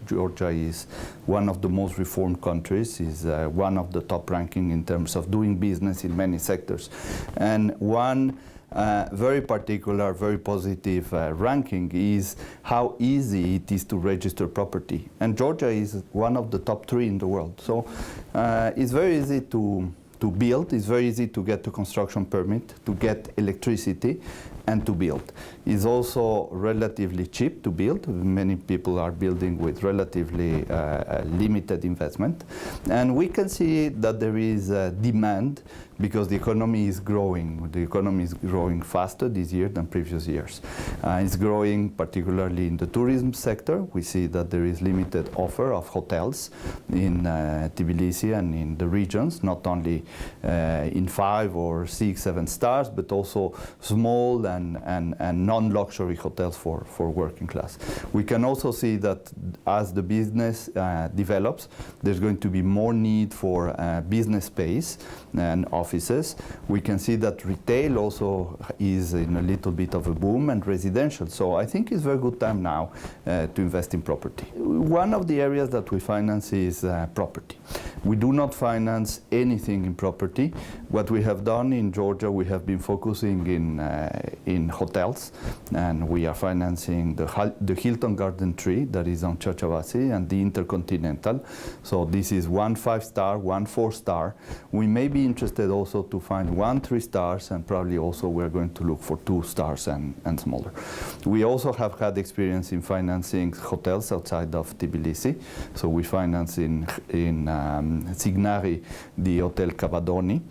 Georgia is one of the most reformed countries, is one of the top ranking in terms of doing business in many sectors. And one very particular, very positive ranking is how easy it is to register property. And Georgia is one of the top 3 in the world. So it's very easy to build, it's very easy to get a construction permit, to get electricity, and to build. It's also relatively cheap to build. Many people are building with relatively limited investment. And we can see that there is demand because the economy is growing. The economy is growing faster this year than previous years. It's growing particularly in the tourism sector. We see that there is limited offer of hotels in Tbilisi and in the regions, not only in 5 or 6, 7 stars, but also small and non-luxury hotels for working class. We can also see that as the business develops, there's going to be more need for business space and offices. We can see that retail also is in a little bit of a boom, and residential. So I think it's a very good time now to invest in property. One of the areas that we finance is property. We do not finance anything in property. What we have done in Georgia, we have been focusing in hotels, and we are financing the Hilton Garden Tree that is on Caucasus and the Intercontinental. So this is 1 5-star, 1 4-star. We may be interested also to find 1 3 stars, and probably also we're going to look for 2 stars and smaller. We also have had experience in financing hotels outside of Tbilisi. So we finance in Signari the Hotel Cavadoni.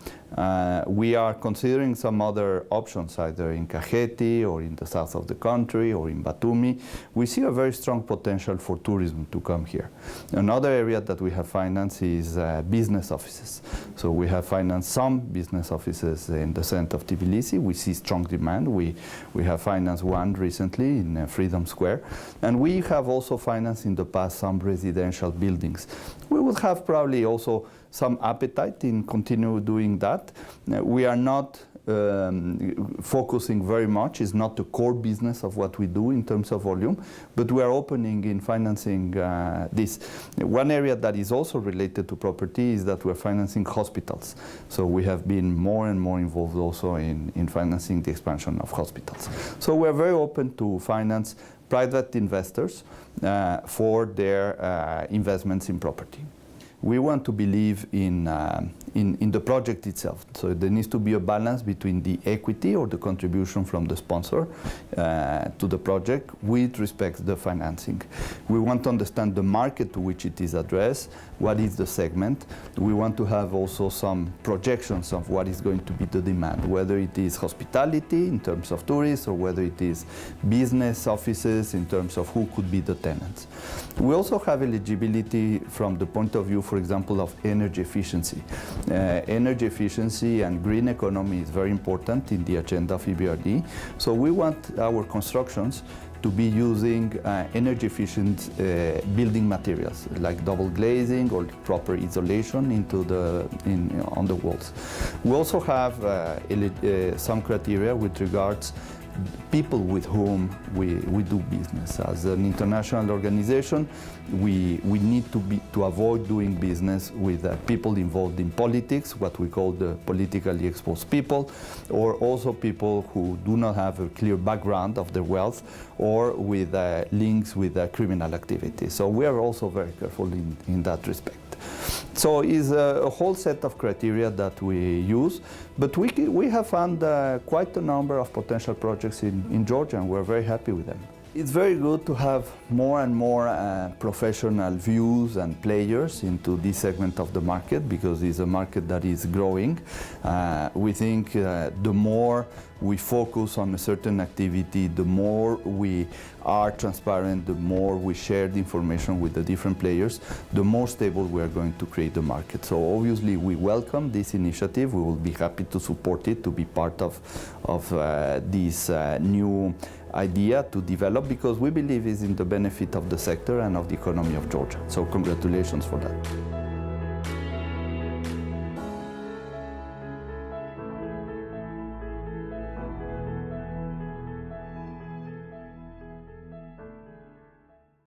We are considering some other options, either in Kakheti or in the south of the country or in Batumi. We see a very strong potential for tourism to come here. Another area that we have financed is business offices. So we have financed some business offices in the center of Tbilisi. We see strong demand. We have financed one recently in Freedom Square. And we have also financed in the past some residential buildings. We will have probably also some appetite in continue doing that. We are not focusing very much. It's not the core business of what we do in terms of volume, but we are opening in financing this. One area that is also related to property is that we're financing hospitals. So we have been more and more involved also in financing the expansion of hospitals. So we're very open to finance private investors for their investments in property. We want to believe in the project itself. So there needs to be a balance between the equity or the contribution from the sponsor to the project with respect to the financing. We want to understand the market to which it is addressed, what is the segment. We want to have also some projections of what is going to be the demand, whether it is hospitality in terms of tourists or whether it is business offices in terms of who could be the tenants. We also have eligibility from the point of view, for example, of energy efficiency. Energy efficiency and green economy is very important in the agenda of EBRD. So we want our constructions to be using energy efficient building materials like double glazing or proper isolation on the walls. We also have some criteria with regards people with whom we do business. As an international organization, we need to avoid doing business with people involved in politics, what we call the politically exposed people, or also people who do not have a clear background of their wealth or with links with criminal activity. So we are also very careful in that respect. So it's a whole set of criteria that we use, but we have found quite a number of potential projects in Georgia, and we're very happy with them. It's very good to have more and more professional views and players into this segment of the market, because it's a market that is growing. We think the more we focus on a certain activity, the more we are transparent, the more we share the information with the different players, the more stable we are going to create the market. So obviously we welcome this initiative. We will be happy to support it, to be part of this new idea to develop, because we believe it's in the benefit of the sector and of the economy of Georgia. So congratulations for that.